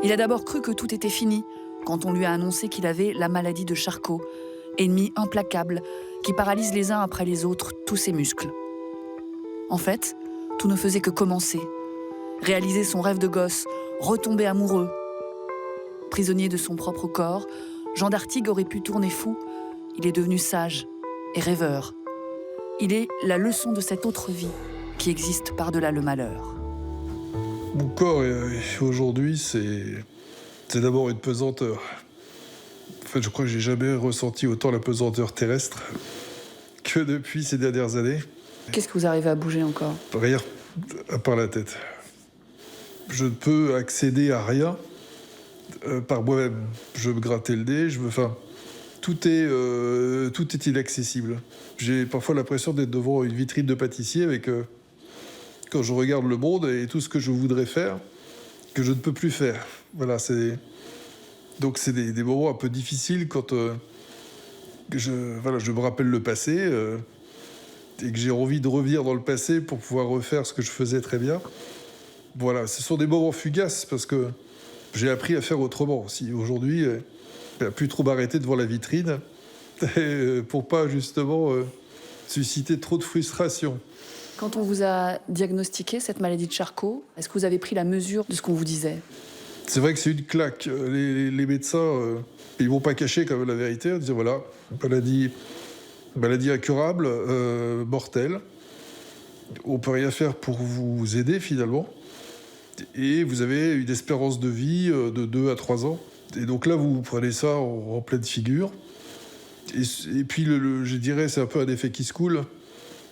Il a d'abord cru que tout était fini quand on lui a annoncé qu'il avait la maladie de Charcot, ennemi implacable qui paralyse les uns après les autres tous ses muscles. En fait, tout ne faisait que commencer. Réaliser son rêve de gosse, retomber amoureux. Prisonnier de son propre corps, Jean d'Artigues aurait pu tourner fou. Il est devenu sage et rêveur. Il est la leçon de cette autre vie qui existe par-delà le malheur. Mon corps, aujourd'hui, c'est d'abord une pesanteur. En fait, je crois que j'ai jamais ressenti autant la pesanteur terrestre que depuis ces dernières années. Qu'est-ce que vous arrivez à bouger encore ? Rien, à part la tête. Je ne peux accéder à rien par moi-même. Je me grattais le nez, tout est inaccessible. J'ai parfois l'impression d'être devant une vitrine de pâtissier avec, quand je regarde le monde et tout ce que je voudrais faire, que je ne peux plus faire. Voilà, donc c'est des moments un peu difficiles quand je me rappelle le passé et que j'ai envie de revenir dans le passé pour pouvoir refaire ce que je faisais très bien. Voilà, ce sont des moments fugaces parce que j'ai appris à faire autrement aussi. Aujourd'hui, plus trop m'arrêter devant la vitrine pour pas justement susciter trop de frustration. Quand on vous a diagnostiqué cette maladie de Charcot, est-ce que vous avez pris la mesure de ce qu'on vous disait ? C'est vrai que c'est une claque. Les médecins, ils vont pas cacher quand même la vérité. Ils disent voilà, maladie incurable, mortelle. On peut rien faire pour vous aider finalement. Et vous avez une espérance de vie de 2 à 3 ans. Et donc là, vous prenez ça en pleine figure. Et puis, je dirais, c'est un peu un effet qui se coule.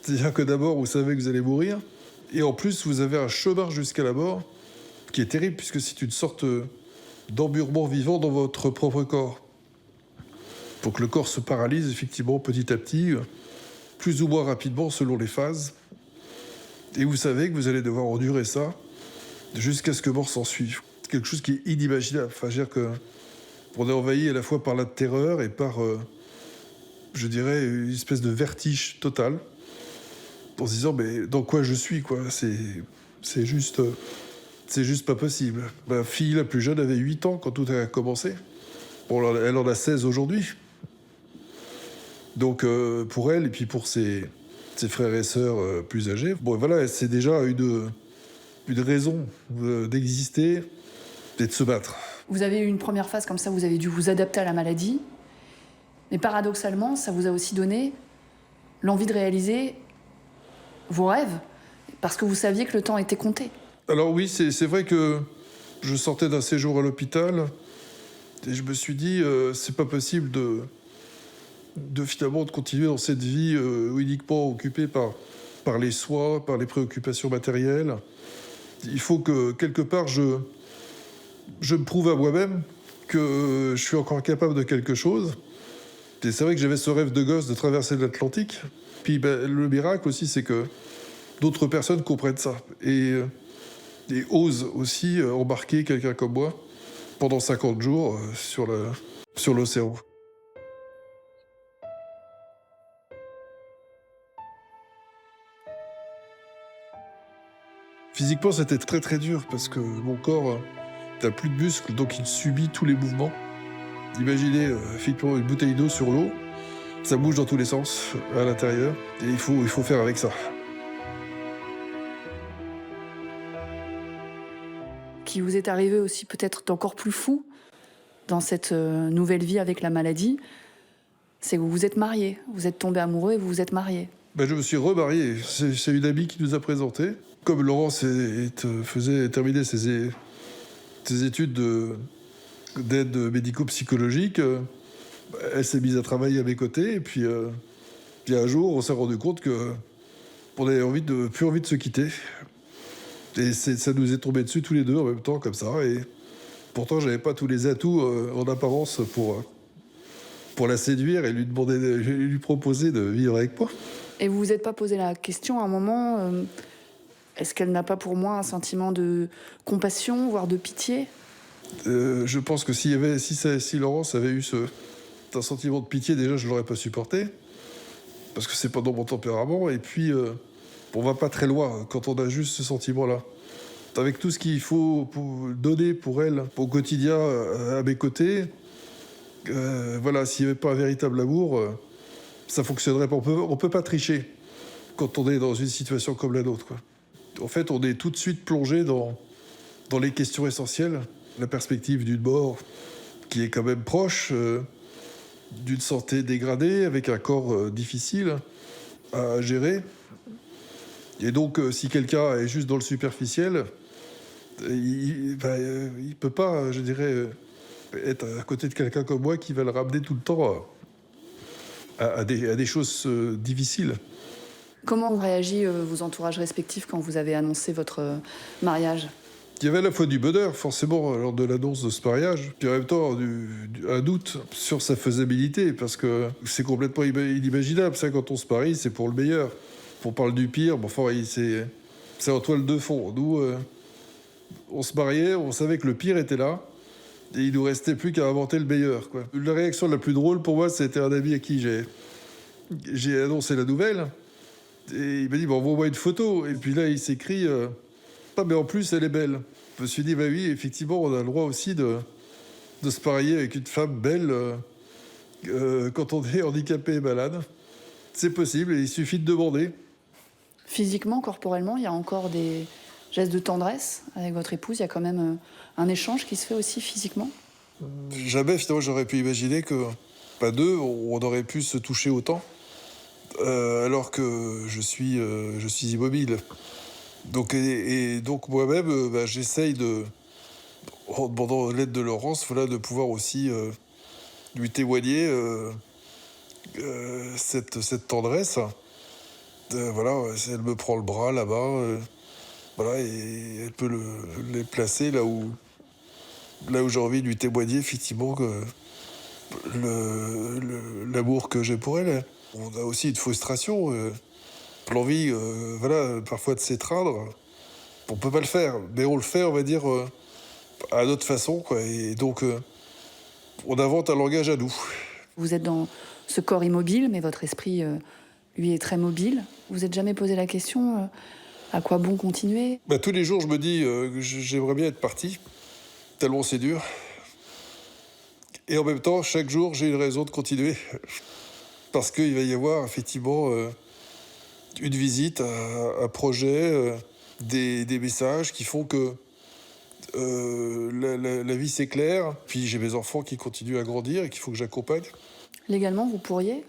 C'est-à-dire que d'abord, vous savez que vous allez mourir. Et en plus, vous avez un chemin jusqu'à la mort qui est terrible, puisque c'est une sorte d'emburement vivant dans votre propre corps. Donc le corps se paralyse, effectivement, petit à petit, plus ou moins rapidement, selon les phases. Et vous savez que vous allez devoir endurer ça jusqu'à ce que mort s'en suive. C'est quelque chose qui est inimaginable. Enfin, je veux dire qu'on est envahi à la fois par la terreur et par, je dirais, une espèce de vertige total. En se disant, mais dans quoi je suis, quoi ? C'est juste pas possible. Ma fille la plus jeune avait 8 ans quand tout a commencé. Bon, elle en a 16 aujourd'hui. Donc, pour elle, et puis pour ses frères et sœurs plus âgés, bon, voilà, c'est déjà une raison d'exister et de se battre. Vous avez eu une première phase comme ça, vous avez dû vous adapter à la maladie. Mais paradoxalement, ça vous a aussi donné l'envie de réaliser vos rêves, parce que vous saviez que le temps était compté. Alors oui, c'est vrai que je sortais d'un séjour à l'hôpital et je me suis dit, c'est pas possible finalement de continuer dans cette vie uniquement occupée par les soins, par les préoccupations matérielles. Il faut que, quelque part, je me prouve à moi-même que je suis encore capable de quelque chose. Et c'est vrai que j'avais ce rêve de gosse de traverser l'Atlantique. Puis le miracle aussi, c'est que d'autres personnes comprennent ça. Et osent aussi embarquer quelqu'un comme moi pendant 50 jours sur l'océan. Physiquement, c'était très très dur parce que mon corps n'a plus de muscles, donc il subit tous les mouvements. Imaginez effectivement une bouteille d'eau sur l'eau, ça bouge dans tous les sens à l'intérieur, et il faut faire avec ça. Qui vous est arrivé aussi peut-être d'encore plus fou dans cette nouvelle vie avec la maladie, c'est que vous vous êtes marié, vous êtes tombé amoureux et vous vous êtes marié. Je me suis remarié, c'est une amie qui nous a présenté. Comme Laurence terminait ses études d'aide médico-psychologique, elle s'est mise à travailler à mes côtés, et puis un jour, on s'est rendu compte qu'on avait plus envie de se quitter. Et ça nous est tombé dessus tous les deux en même temps, comme ça. Et pourtant, j'avais pas tous les atouts en apparence pour la séduire et lui proposer de vivre avec moi. Et vous vous êtes pas posé la question à un moment, est-ce qu'elle n'a pas pour moi un sentiment de compassion, voire de pitié ? Je pense que si Laurence avait eu un sentiment de pitié, déjà, je l'aurais pas supporté. Parce que c'est pas dans mon tempérament. Et puis, on va pas très loin quand on a juste ce sentiment-là. avec tout ce qu'il faut pour donner pour elle, au quotidien, à mes côtés, voilà, s'il n'y avait pas un véritable amour, ça fonctionnerait pas. On peut pas tricher quand on est dans une situation comme la nôtre, quoi. En fait, on est tout de suite plongé dans les questions essentielles. La perspective d'une mort qui est quand même proche, d'une santé dégradée, avec un corps difficile à gérer. Et donc, si quelqu'un est juste dans le superficiel, il peut pas, je dirais, être à côté de quelqu'un comme moi qui va le ramener tout le temps à des choses difficiles. Comment ont réagi vos entourages respectifs quand vous avez annoncé votre mariage? Il y avait à la fois du bonheur, forcément, lors de l'annonce de ce mariage, puis en même temps un doute sur sa faisabilité, parce que c'est complètement inimaginable. Ça, quand on se marie, c'est pour le meilleur. On parle du pire, mais enfin, c'est en toile de fond. Nous, on se mariait, on savait que le pire était là, et il nous restait plus qu'à inventer le meilleur, quoi. La réaction la plus drôle pour moi, c'était un ami à qui j'ai annoncé la nouvelle, et il m'a dit, bon, envoie-moi une photo. Et puis là, il s'écrit, ah, mais en plus, elle est belle. Je me suis dit, bah oui, effectivement, on a le droit aussi de se marier avec une femme belle quand on est handicapé et malade. C'est possible, et il suffit de demander. Physiquement, corporellement, il y a encore des gestes de tendresse avec votre épouse. Il y a quand même un échange qui se fait aussi physiquement. Jamais, finalement, j'aurais pu imaginer que, pas deux, on aurait pu se toucher autant, alors que je suis immobile. Donc, donc moi-même, j'essaye en demandant l'aide de Laurence, voilà, de pouvoir aussi lui témoigner cette tendresse. Voilà, elle me prend le bras là-bas, voilà, et elle peut les placer là où j'ai envie de lui témoigner effectivement que l'amour que j'ai pour elle. On a aussi une frustration, l'envie, voilà, parfois de s'étreindre. On peut pas le faire, mais on le fait, on va dire, à notre façon, quoi. Et donc, on invente un langage à nous. Vous êtes dans ce corps immobile, mais votre esprit, lui, est très mobile. Vous n'êtes jamais posé la question à quoi bon continuer? Tous les jours, je me dis que j'aimerais bien être parti, tellement c'est dur. Et en même temps, chaque jour, j'ai une raison de continuer. Parce qu'il va y avoir effectivement une visite, un projet, des messages qui font que la vie s'éclaire. Puis j'ai mes enfants qui continuent à grandir et qu'il faut que j'accompagne. Légalement, vous pourriez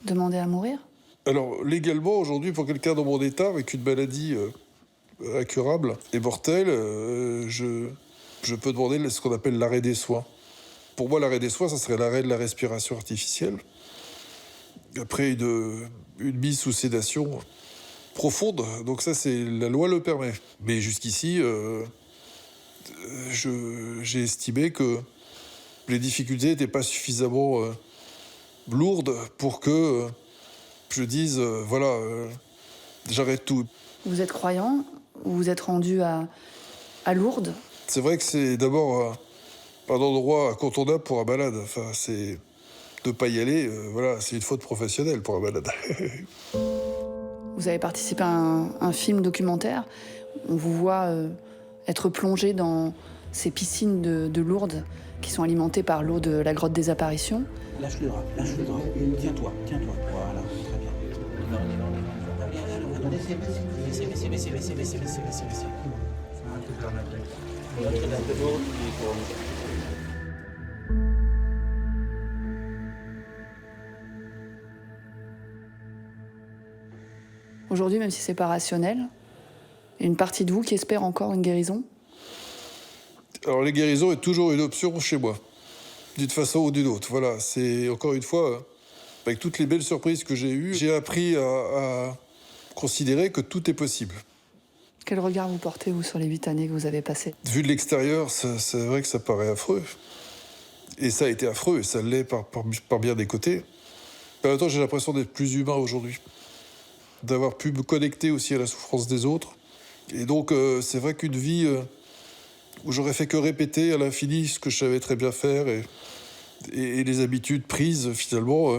demander à mourir? Alors, légalement, aujourd'hui, pour quelqu'un dans mon état, avec une maladie incurable et mortelle, je peux demander ce qu'on appelle l'arrêt des soins. Pour moi, l'arrêt des soins, ça serait l'arrêt de la respiration artificielle. Après une mise sous sédation profonde. Donc ça, la loi le permet. Mais jusqu'ici, j'ai estimé que les difficultés n'étaient pas suffisamment lourdes pour que je dise, voilà, j'arrête tout. Vous êtes croyant? Vous vous êtes rendu à Lourdes? C'est vrai que c'est d'abord un endroit incontournable pour un malade. Enfin, c'est de ne pas y aller, voilà, c'est une faute professionnelle pour un malade. Vous avez participé à un film documentaire. On vous voit être plongé dans ces piscines de Lourdes qui sont alimentées par l'eau de la grotte des apparitions. Lâche le drap. Tiens-toi. Voilà, très bien. Baissez. Aujourd'hui, même si c'est pas rationnel, il y a une partie de vous qui espère encore une guérison? Alors, les guérisons est toujours une option chez moi, d'une façon ou d'une autre. Voilà, c'est encore une fois, avec toutes les belles surprises que j'ai eues, j'ai appris à considérer que tout est possible. Quel regard vous portez, vous, sur les 8 années que vous avez passées? Vu de l'extérieur, c'est vrai que ça paraît affreux. Et ça a été affreux, et ça l'est par bien des côtés. Mais en même temps, j'ai l'impression d'être plus humain aujourd'hui, d'avoir pu me connecter aussi à la souffrance des autres. Et donc, c'est vrai qu'une vie où j'aurais fait que répéter à l'infini ce que je savais très bien faire et les habitudes prises, finalement,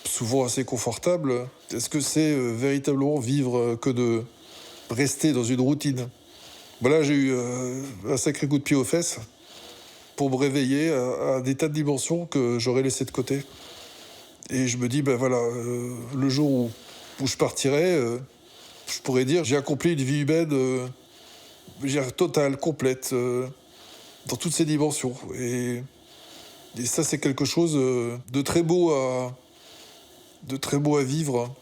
souvent assez confortables, est-ce que c'est véritablement vivre que de rester dans une routine? Voilà, j'ai eu un sacré coup de pied aux fesses pour me réveiller à des tas de dimensions que j'aurais laissées de côté. Et je me dis, ben voilà, le jour où je partirai, je pourrais dire j'ai accompli une vie humaine totale, complète, dans toutes ses dimensions. Et ça, c'est quelque chose de très beau à vivre.